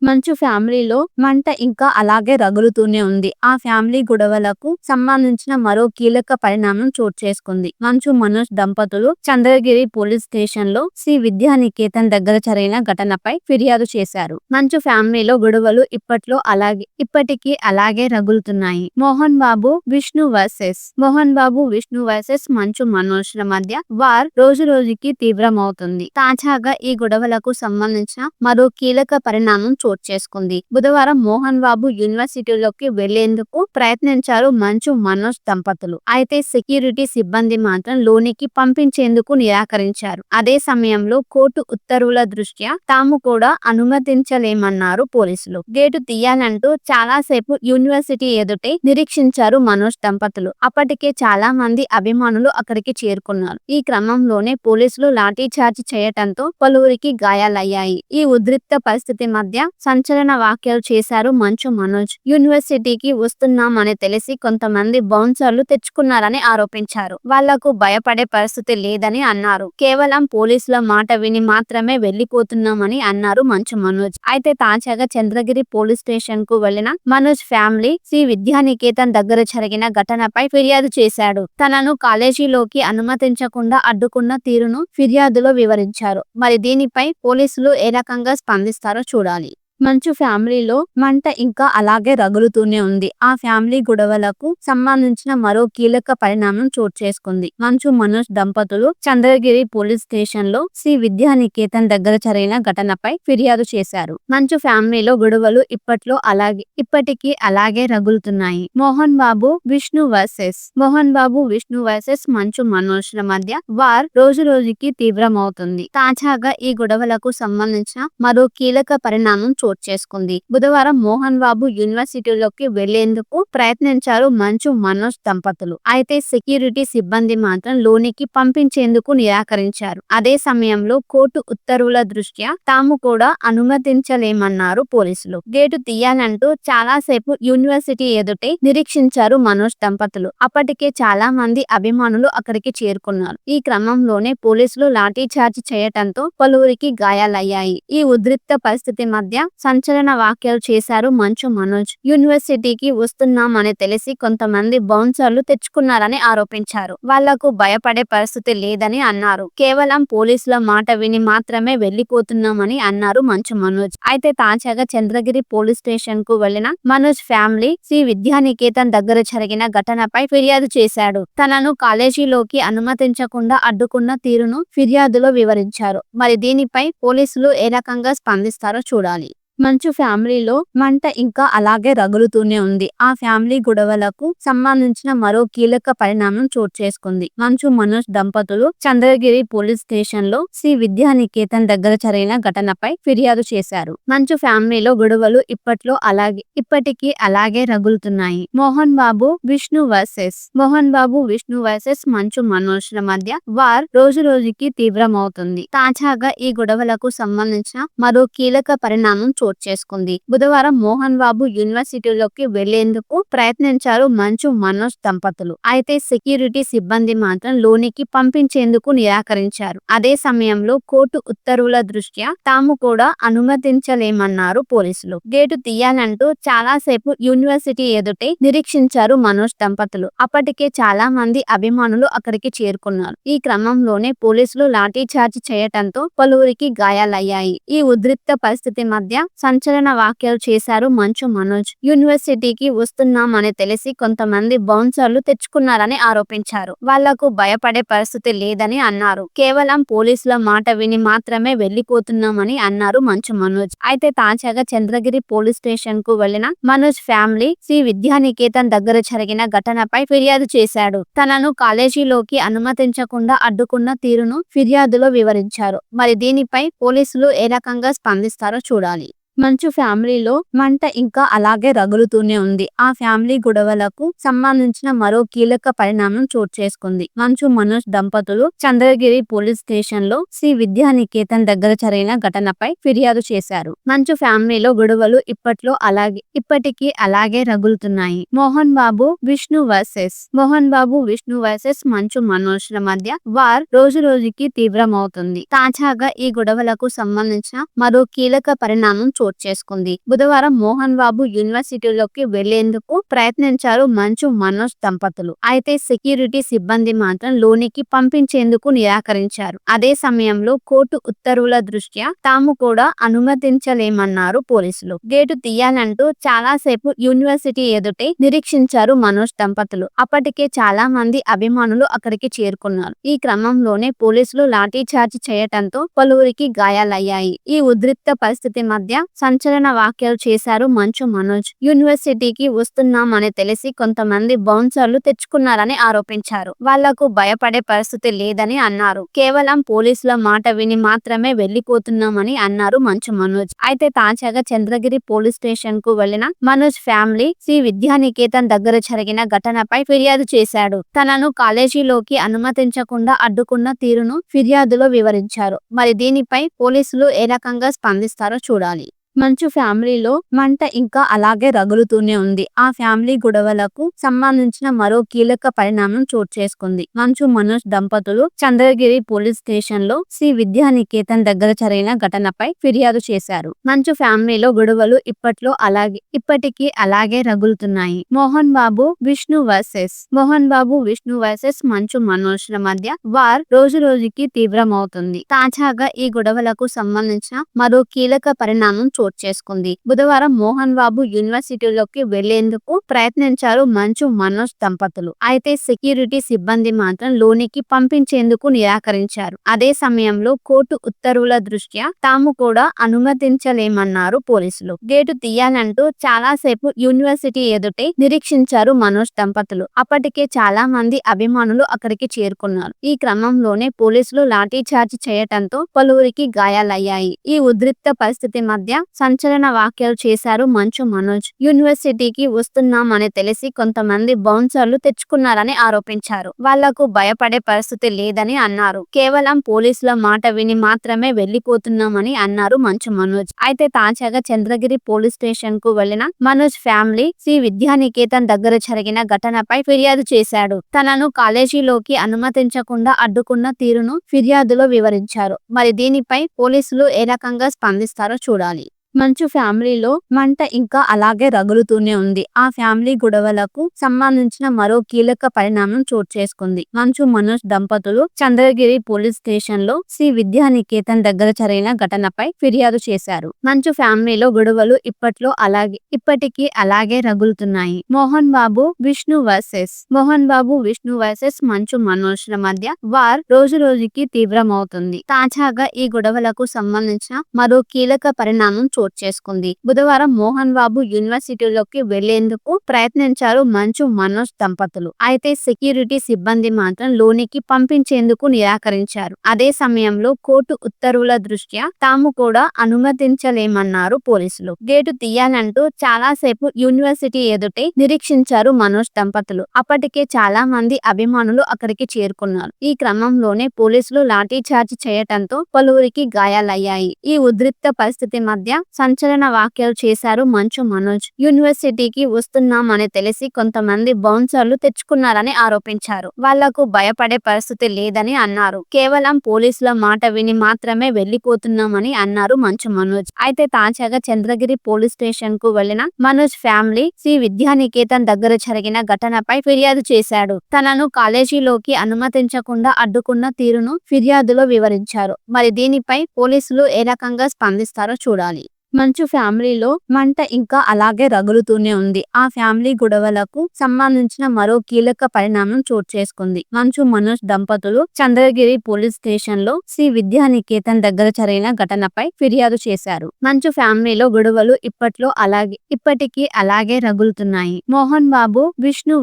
మంచు ఫ్యామిలీలో మంట ఇంకా అలాగే రగులుతూనే ఉంది. ఆ ఫ్యామిలీ గొడవలకు సంబంధించిన మరో కీలక పరిణామం చోటు చేసుకుంది. మంచు మనోజ్ దంపతులు చంద్రగిరి పోలీస్ స్టేషన్ లో శ్రీ విద్యానికేతన్ దగ్గర జరిగిన ఘటనపై ఫిర్యాదు చేశారు. మంచు ఫ్యామిలీలో గొడవలు ఇప్పటికీ అలాగే రగులుతున్నాయి. మోహన్ బాబు విష్ణు వర్సెస్ మంచు మనోజ్ ల మధ్య వార్ రోజు రోజుకి తీవ్రమవుతుంది. తాజాగా ఈ గొడవలకు సంబంధించిన మరో కీలక పరిణామం చోటు చేసుకుంది. బుధవారం మోహన్ బాబు యూనివర్సిటీలోకి వెళ్లేందుకు ప్రయత్నించారు మంచు మనోజ్ దంపతులు. అయితే సెక్యూరిటీ సిబ్బంది మాత్రం లోనికి పంపించేందుకు నిరాకరించారు. అదే సమయంలో కోర్టు ఉత్తర్వుల దృష్ట్యా తాము కూడా అనుమతించలేమన్నారు పోలీసులు. గేటు తీయాలంటూ చాలాసేపు యూనివర్సిటీ ఎదుటే నిరీక్షించారు మనోజ్ దంపతులు. అప్పటికే చాలా మంది అభిమానులు అక్కడికి చేరుకున్నారు. ఈ క్రమంలోనే పోలీసులు లాఠీ చార్జ్ చేయటంతో పలువురికి గాయాలయ్యాయి. ఈ ఉద్రిక్త పరిస్థితి మధ్య సంచలన వ్యాఖ్యలు చేశారు మంచు మనోజ్. యూనివర్సిటీకి వస్తున్నామని తెలిసి కొంతమంది బౌన్సర్లు తెచ్చుకున్నారని ఆరోపించారు. వాళ్లకు భయపడే పరిస్థితి లేదని అన్నారు. కేవలం పోలీసుల మాట విని మాత్రమే వెళ్లిపోతున్నామని అన్నారు మంచు మనోజ్. అయితే తాజాగా చంద్రగిరి పోలీస్ స్టేషన్ కు వెళ్లిన మనోజ్ ఫ్యామిలీ శ్రీ విద్యానికేతన్ దగ్గర జరిగిన ఘటనపై ఫిర్యాదు చేశాడు. తనను కాలేజీలోకి అనుమతించకుండా అడ్డుకున్న తీరును ఫిర్యాదులో వివరించారు. మరి దీనిపై పోలీసులు ఏ రకంగా స్పందిస్తారో చూడాలి. మంచు ఫ్యామిలీలో మంట ఇంకా అలాగే రగులుతూనే ఉంది. ఆ ఫ్యామిలీ గొడవలకు సంబంధించిన మరో కీలక పరిణామం చోటు చేసుకుంది. మంచు మనోజ్ దంపతులు చంద్రగిరి పోలీస్ స్టేషన్ లో శ్రీ విద్యానికేతన్ దగ్గర జరిగిన ఘటనపై ఫిర్యాదు చేశారు. మంచు ఫ్యామిలీలో గొడవలు ఇప్పటికీ అలాగే రగులుతున్నాయి. మోహన్ బాబు విష్ణు వర్సెస్ మంచు మనోజ్ ల మధ్య వార్ రోజు రోజుకి తీవ్రమవుతుంది. తాజాగా ఈ గొడవలకు సంబంధించిన మరో కీలక పరిణామం చోటు చేసుకుంది. బుధవారం మోహన్ బాబు యూనివర్సిటీలోకి వెళ్లేందుకు ప్రయత్నించారు మంచు మనోజ్ దంపతులు. అయితే సెక్యూరిటీ సిబ్బంది మాత్రం లోనికి పంపించేందుకు నిరాకరించారు. అదే సమయంలో కోర్టు ఉత్తర్వుల దృష్ట్యా తాము కూడా అనుమతించలేమన్నారు పోలీసులు. గేటు తీయాలంటూ చాలాసేపు యూనివర్సిటీ ఎదుటే నిరీక్షించారు మనోజ్ దంపతులు. అప్పటికే చాలా మంది అభిమానులు అక్కడికి చేరుకున్నారు. ఈ క్రమంలోనే పోలీసులు లాఠీ చార్జ్ చేయటంతో పలువురికి గాయాలయ్యాయి. ఈ ఉద్రిక్త పరిస్థితి మధ్య సంచలన వ్యాఖ్యలు చేశారు మంచు మనోజ్. యూనివర్సిటీకి వస్తున్నామని తెలిసి కొంతమంది బౌన్సర్లు తెచ్చుకున్నారని ఆరోపించారు. వాళ్లకు భయపడే పరిస్థితి లేదని అన్నారు. కేవలం పోలీసుల మాట విని మాత్రమే వెళ్లిపోతున్నామని అన్నారు మంచు మనోజ్. అయితే తాజాగా చంద్రగిరి పోలీస్ స్టేషన్ కు వెళ్లిన మనోజ్ ఫ్యామిలీ శ్రీ విద్యానికేతన్ దగ్గర జరిగిన ఘటనపై ఫిర్యాదు చేశాడు. తనను కాలేజీలోకి అనుమతించకుండా అడ్డుకున్న తీరును ఫిర్యాదులో వివరించారు. మరి దీనిపై పోలీసులు ఏ రకంగా స్పందిస్తారో చూడాలి. మంచు ఫ్యామిలీలో మంట ఇంకా అలాగే రగులుతూనే ఉంది. ఆ ఫ్యామిలీ గొడవలకు సంబంధించిన మరో కీలక పరిణామం చోటు చేసుకుంది. మంచు మనోజ్ దంపతులు చంద్రగిరి పోలీస్ స్టేషన్ లో శ్రీ విద్యానికేతన్ దగ్గర జరిగిన ఘటనపై ఫిర్యాదు చేశారు. మంచు ఫ్యామిలీలో గొడవలు ఇప్పటికీ అలాగే రగులుతున్నాయి. మోహన్ బాబు విష్ణు వర్సెస్ మంచు మనోజ్ ల మధ్య వార్ రోజు రోజుకి తీవ్రమవుతుంది. తాజాగా ఈ గొడవలకు సంబంధించిన మరో కీలక పరిణామం చోటు చేసుకుంది. బుధవారం మోహన్ బాబు యూనివర్సిటీలోకి వెళ్లేందుకు ప్రయత్నించారు మంచు మనోజ్ దంపతులు. అయితే సెక్యూరిటీ సిబ్బంది మాత్రం లోనికి పంపించేందుకు నిరాకరించారు. అదే సమయంలో కోర్టు ఉత్తర్వుల దృష్ట్యా తాము కూడా అనుమతించలేమన్నారు పోలీసులు. గేటు తీయాలంటూ చాలాసేపు యూనివర్సిటీ ఎదుటే నిరీక్షించారు మనోజ్ దంపతులు. అప్పటికే చాలా మంది అభిమానులు అక్కడికి చేరుకున్నారు. ఈ క్రమంలోనే పోలీసులు లాఠీ చార్జ్ చేయటంతో పలువురికి గాయాలయ్యాయి. ఈ ఉద్రిక్త పరిస్థితి మధ్య సంచలన వ్యాఖ్యలు చేశారు మంచు మనోజ్. యూనివర్సిటీకి వస్తున్నామని తెలిసి కొంతమంది బౌన్సర్లు తెచ్చుకున్నారని ఆరోపించారు. వాళ్లకు భయపడే పరిస్థితి లేదని అన్నారు. కేవలం పోలీసుల మాట విని మాత్రమే వెళ్లిపోతున్నామని అన్నారు మంచు మనోజ్. అయితే తాజాగా చంద్రగిరి పోలీస్ స్టేషన్ కు వెళ్లిన మనోజ్ ఫ్యామిలీ శ్రీ విద్యానికేతన్ దగ్గర జరిగిన ఘటనపై ఫిర్యాదు చేశాడు. తనను కాలేజీలోకి అనుమతించకుండా అడ్డుకున్న తీరును ఫిర్యాదులో వివరించారు. మరి దీనిపై పోలీసులు ఏ రకంగా స్పందిస్తారో చూడాలి. మంచు ఫ్యామిలీలో మంట ఇంకా అలాగే రగులుతూనే ఉంది. ఆ ఫ్యామిలీ గొడవలకు సంబంధించిన మరో కీలక పరిణామం చోటు చేసుకుంది. మంచు మనోజ్ దంపతులు చంద్రగిరి పోలీస్ స్టేషన్ లో శ్రీ విద్యానికేతన్ దగ్గర జరిగిన ఘటనపై ఫిర్యాదు చేశారు. మంచు ఫ్యామిలీలో గొడవలు ఇప్పటికీ అలాగే రగులుతున్నాయి. మోహన్ బాబు విష్ణు వర్సెస్ మంచు మనోజ్ ల మధ్య వార్ రోజు రోజుకి తీవ్రమవుతుంది. తాజాగా ఈ గొడవలకు సంబంధించిన మరో కీలక పరిణామం చోటు చేసుకుంది. బుధవారం మోహన్ బాబు యూనివర్సిటీలోకి వెళ్లేందుకు ప్రయత్నించారు మంచు మనోజ్ దంపతులు. అయితే సెక్యూరిటీ సిబ్బంది మాత్రం లోనికి పంపించేందుకు నిరాకరించారు. అదే సమయంలో కోర్టు ఉత్తర్వుల దృష్ట్యా తాము కూడా అనుమతించలేమన్నారు పోలీసులు. గేటు తీయాలంటూ చాలాసేపు యూనివర్సిటీ ఎదుటే నిరీక్షించారు మనోజ్ దంపతులు. అప్పటికే చాలా మంది అభిమానులు అక్కడికి చేరుకున్నారు. ఈ క్రమంలోనే పోలీసులు లాఠీచార్జి చేయటంతో పలువురికి గాయాలయ్యాయి. ఈ ఉద్రిక్త పరిస్థితి మధ్య సంచలన వ్యాఖ్యలు చేశారు మంచు మనోజ్. యూనివర్సిటీకి వస్తున్నామని తెలిసి కొంతమంది బౌన్సర్లు తెచ్చుకున్నారని ఆరోపించారు. వాళ్లకు భయపడే పరిస్థితి లేదని అన్నారు. కేవలం పోలీసుల మాట విని మాత్రమే వెళ్లిపోతున్నామని అన్నారు మంచు మనోజ్. అయితే తాజాగా చంద్రగిరి పోలీస్ స్టేషన్ కు వెళ్లిన మనోజ్ ఫ్యామిలీ శ్రీ విద్యానికేతన్ దగ్గర జరిగిన ఘటనపై ఫిర్యాదు చేశాడు. తనను కాలేజీలోకి అనుమతించకుండా అడ్డుకున్న తీరును ఫిర్యాదులో వివరించారు. మరి దీనిపై పోలీసులు ఏ రకంగా స్పందిస్తారో చూడాలి. మంచు ఫ్యామిలీలో మంట ఇంకా అలాగే రగులుతూనే ఉంది. ఆ ఫ్యామిలీ గొడవలకు సంబంధించిన మరో కీలక పరిణామం చోటు చేసుకుంది. మంచు మనోజ్ దంపతులు చంద్రగిరి పోలీస్ స్టేషన్ లో శ్రీ విద్యానికేతన్ దగ్గర జరిగిన ఘటనపై ఫిర్యాదు చేశారు. మంచు ఫ్యామిలీలో గొడవలు ఇప్పటికీ అలాగే రగులుతున్నాయి. మోహన్ బాబు విష్ణు వర్సెస్ మంచు మనోజ్ ల మధ్య వార్ రోజు రోజుకి తీవ్రమవుతుంది. తాజాగా ఈ గొడవలకు సంబంధించిన మరో కీలక పరిణామం చోటు చేసుకుంది. బుధవారం మోహన్ బాబు యూనివర్సిటీలోకి వెళ్లేందుకు ప్రయత్నించారు మంచు మనోజ్ దంపతులు. అయితే సెక్యూరిటీ సిబ్బంది మాత్రం లోనికి పంపించేందుకు నిరాకరించారు. అదే సమయంలో కోర్టు ఉత్తర్వుల దృష్ట్యా తాము కూడా అనుమతించలేమన్నారు పోలీసులు. గేటు తీయాలంటూ చాలాసేపు యూనివర్సిటీ ఎదుటే నిరీక్షించారు మనోజ్ దంపతులు. అప్పటికే చాలా మంది అభిమానులు అక్కడికి చేరుకున్నారు. ఈ క్రమంలోనే పోలీసులు లాఠీచార్జి చేయటంతో పలువురికి గాయాలయ్యాయి. ఈ ఉద్రిక్త పరిస్థితి మధ్య సంచలన వ్యాఖ్యలు చేశారు మంచు మనోజ్. యూనివర్సిటీకి వస్తున్నామని తెలిసి కొంతమంది బౌన్సర్లు తెచ్చుకున్నారని ఆరోపించారు. వాళ్లకు భయపడే పరిస్థితి లేదని అన్నారు. కేవలం పోలీసుల మాట విని మాత్రమే వెళ్లిపోతున్నామని అన్నారు మంచు మనోజ్. అయితే తాజాగా చంద్రగిరి పోలీస్ స్టేషన్ కు వెళ్లిన మనోజ్ ఫ్యామిలీ శ్రీ విద్యానికేతన్ దగ్గర జరిగిన ఘటనపై ఫిర్యాదు చేశాడు. తనను కాలేజీలోకి అనుమతించకుండా అడ్డుకున్న తీరును ఫిర్యాదులో వివరించారు. మరి దీనిపై పోలీసులు ఏ రకంగా స్పందిస్తారో చూడాలి. మంచు ఫ్యామిలీలో మంట ఇంకా అలాగే రగులుతూనే ఉంది. ఆ ఫ్యామిలీ గొడవలకు సంబంధించిన మరో కీలక పరిణామం చోటు చేసుకుంది. మంచు మనోజ్ దంపతులు చంద్రగిరి పోలీస్ స్టేషన్ లో శ్రీ విద్యానికేతన్ దగ్గర జరిగిన ఘటనపై ఫిర్యాదు చేశారు. మంచు ఫ్యామిలీలో గొడవలు ఇప్పటికీ అలాగే రగులుతున్నాయి. మోహన్ బాబు విష్ణు వర్సెస్ మంచు మనోజ్ ల మధ్య వార్ రోజు రోజుకి తీవ్రమవుతుంది. తాజాగా ఈ గొడవలకు సంబంధించిన మరో కీలక పరిణామం చోటు చేసుకుంది. బుధవారం మోహన్ బాబు యూనివర్సిటీలోకి వెళ్లేందుకు ప్రయత్నించారు మంచు మనోజ్ దంపతులు. అయితే సెక్యూరిటీ సిబ్బంది మాత్రం లోనికి పంపించేందుకు నిరాకరించారు. అదే సమయంలో కోర్టు ఉత్తర్వుల దృష్ట్యా తాము కూడా అనుమతించలేమన్నారు పోలీసులు. గేటు తీయాలంటూ చాలాసేపు యూనివర్సిటీ ఎదుటే నిరీక్షించారు మనోజ్ దంపతులు. అప్పటికే చాలా మంది అభిమానులు అక్కడికి చేరుకున్నారు. ఈ క్రమంలోనే పోలీసులు లాఠీచార్జి చేయటంతో పలువురికి గాయాలయ్యాయి. ఈ ఉద్రిక్త పరిస్థితి మధ్య సంచలన వ్యాఖ్యలు చేశారు మంచు మనోజ్. యూనివర్సిటీకి వస్తున్నామని తెలిసి కొంతమంది బౌన్సర్లు తెచ్చుకున్నారని ఆరోపించారు. వాళ్లకు భయపడే పరిస్థితి లేదని అన్నారు. కేవలం పోలీసుల మాట విని మాత్రమే వెళ్లిపోతున్నామని అన్నారు మంచు మనోజ్. అయితే తాజాగా చంద్రగిరి పోలీస్ స్టేషన్ కు వెళ్లిన మనోజ్ ఫ్యామిలీ శ్రీ విద్యానికేతన్ దగ్గర జరిగిన ఘటనపై ఫిర్యాదు చేశాడు. తనను కాలేజీలోకి అనుమతించకుండా అడ్డుకున్న తీరును ఫిర్యాదులో వివరించారు. మరి దీనిపై పోలీసులు ఏ రకంగా స్పందిస్తారో చూడాలి. మంచు ఫ్యామిలీలో మంట ఇంకా అలాగే రగులుతూనే ఉంది. ఆ ఫ్యామిలీ గొడవలకు సంబంధించిన మరో కీలక పరిణామం చోటు చేసుకుంది. మంచు మనోజ్ దంపతులు చంద్రగిరి పోలీస్ స్టేషన్ లో శ్రీ విద్యానికేతన్ దగ్గర జరిగిన ఘటనపై ఫిర్యాదు చేశారు. మంచు ఫ్యామిలీలో గొడవలు ఇప్పటికీ అలాగే రగులుతున్నాయి. మోహన్ బాబు విష్ణు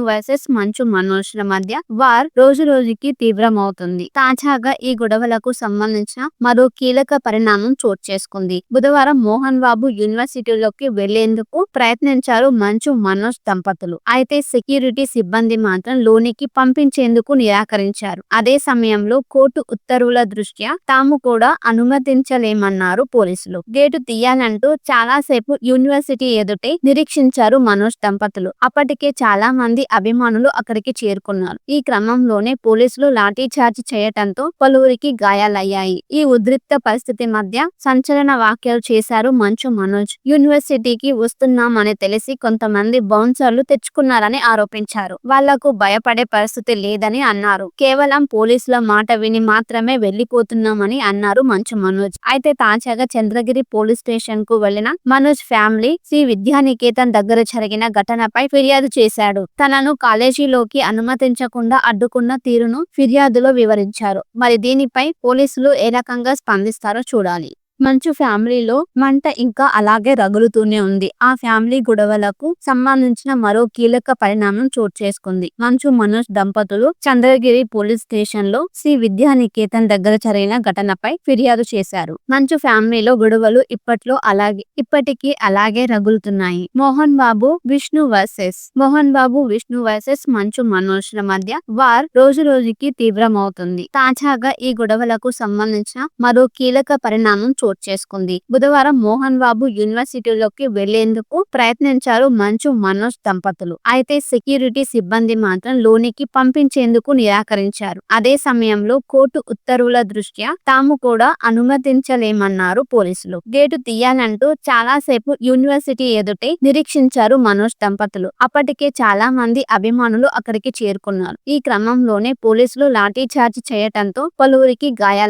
వర్సెస్ మంచు మనోజ్ ల మధ్య వార్ రోజు రోజుకి తీవ్రమవుతుంది. తాజాగా ఈ గొడవలకు సంబంధించిన మరో కీలక పరిణామం చోటు చేసుకుంది. బుధవారం మోహన్ బాబు యూనివర్సిటీలోకి వెళ్లేందుకు ప్రయత్నించారు మంచు మనోజ్ దంపతులు. అయితే సెక్యూరిటీ సిబ్బంది మాత్రం లోనికి పంపించేందుకు నిరాకరించారు. అదే సమయంలో కోర్టు ఉత్తర్వుల దృష్ట్యా తాము కూడా అనుమతించలేమన్నారు పోలీసులు. గేటు తీయాలంటూ చాలాసేపు యూనివర్సిటీ ఎదుటే నిరీక్షించారు మనోజ్ దంపతులు. అప్పటికే చాలా మంది అభిమానులు అక్కడికి చేరుకున్నారు. ఈ క్రమంలోనే పోలీసులు లాఠీచార్జి చేయటంతో పలువురికి గాయాలయ్యాయి. ఈ ఉద్రిక్త పరిస్థితి మధ్య సంచలన వ్యాఖ్యలు చేశారు మంచు మనోజ్. యూనివర్సిటీకి వస్తున్నామని తెలిసి కొంతమంది బౌన్సర్లు తెచ్చుకున్నారని ఆరోపించారు. వాళ్లకు భయపడే పరిస్థితి లేదని అన్నారు. కేవలం పోలీసుల మాట విని మాత్రమే వెళ్లిపోతున్నామని అన్నారు మంచు మనోజ్. అయితే తాజాగా చంద్రగిరి పోలీస్ స్టేషన్ కు వెళ్లిన మనోజ్ ఫ్యామిలీ శ్రీ విద్యానికేతన్ దగ్గర జరిగిన ఘటనపై ఫిర్యాదు చేశాడు. తనను కాలేజీలోకి అనుమతించకుండా అడ్డుకున్న తీరును ఫిర్యాదులో వివరించారు. మరి దీనిపై పోలీసులు ఏ రకంగా స్పందిస్తారో చూడాలి. మంచు ఫ్యామిలీలో మంట ఇంకా అలాగే రగులుతూనే ఉంది. ఆ ఫ్యామిలీ గొడవలకు సంబంధించిన మరో కీలక పరిణామం చోటు చేసుకుంది. మంచు మనోజ్ దంపతులు చంద్రగిరి పోలీస్ స్టేషన్ లో శ్రీ విద్యానికేతన్ దగ్గర జరిగిన ఘటనపై ఫిర్యాదు చేశారు. మంచు ఫ్యామిలీలో గొడవలు ఇప్పటికీ అలాగే రగులుతున్నాయి. మోహన్ బాబు విష్ణు వర్సెస్ మంచు మనోజ్ ల మధ్య వార్ రోజు రోజుకి తీవ్రమవుతుంది. తాజాగా ఈ గొడవలకు సంబంధించిన మరో కీలక పరిణామం చోటు చేసుకుంది. బుధవారం మోహన్ బాబు యూనివర్సిటీలోకి వెళ్లేందుకు ప్రయత్నించారు మంచు మనోజ్ దంపతులు. అయితే సెక్యూరిటీ సిబ్బంది మాత్రం లోనికి పంపించేందుకు నిరాకరించారు. అదే సమయంలో కోర్టు ఉత్తర్వుల దృష్ట్యా తాము కూడా అనుమతించలేమన్నారు పోలీసులు. గేటు తీయాలంటూ చాలా సేపు యూనివర్సిటీ ఎదుటే నిరీక్షించారు మనోజ్ దంపతులు. అప్పటికే చాలా మంది అభిమానులు అక్కడికి చేరుకున్నారు. ఈ క్రమంలోనే పోలీసులు లాఠీ చార్జ్ చేయటంతో పలువురికి గాయాలయ్యాయి.